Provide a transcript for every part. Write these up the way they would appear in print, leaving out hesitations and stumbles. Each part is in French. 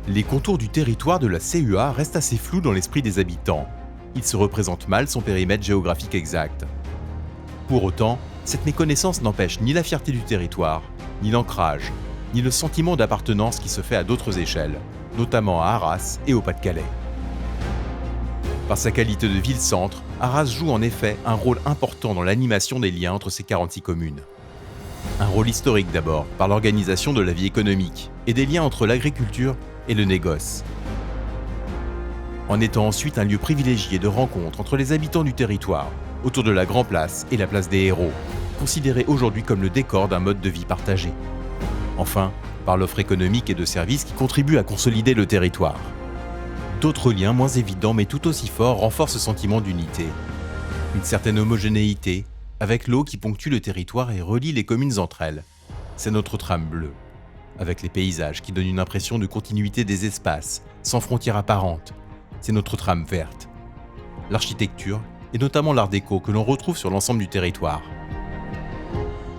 Les contours du territoire de la CUA restent assez flous dans l'esprit des habitants. Ils se représentent mal son périmètre géographique exact. Pour autant, cette méconnaissance n'empêche ni la fierté du territoire, ni l'ancrage, ni le sentiment d'appartenance qui se fait à d'autres échelles, notamment à Arras et au Pas-de-Calais. Par sa qualité de ville-centre, Arras joue en effet un rôle important dans l'animation des liens entre ces 46 communes. Un rôle historique d'abord, par l'organisation de la vie économique et des liens entre l'agriculture et le négoce. En étant ensuite un lieu privilégié de rencontre entre les habitants du territoire, autour de la Grand Place et la place des Héros, considérée aujourd'hui comme le décor d'un mode de vie partagé. Enfin, par l'offre économique et de services qui contribuent à consolider le territoire. D'autres liens moins évidents mais tout aussi forts renforcent ce sentiment d'unité. Une certaine homogénéité, avec l'eau qui ponctue le territoire et relie les communes entre elles. C'est notre trame bleue, avec les paysages qui donnent une impression de continuité des espaces, sans frontières apparentes. C'est notre trame verte. L'architecture, et notamment l'art déco que l'on retrouve sur l'ensemble du territoire.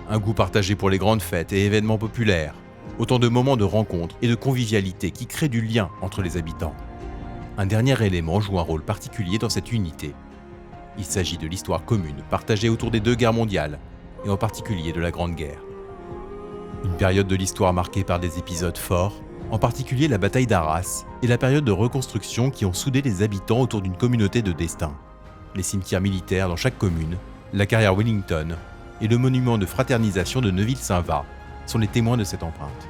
Un goût partagé pour les grandes fêtes et événements populaires, autant de moments de rencontre et de convivialité qui créent du lien entre les habitants. Un dernier élément joue un rôle particulier dans cette unité. Il s'agit de l'histoire commune partagée autour des 2 guerres mondiales, et en particulier de la Grande Guerre. Une période de l'histoire marquée par des épisodes forts, en particulier la bataille d'Arras et la période de reconstruction qui ont soudé les habitants autour d'une communauté de destin. Les cimetières militaires dans chaque commune, la carrière Wellington et le monument de fraternisation de Neuville-Saint-Va sont les témoins de cette empreinte.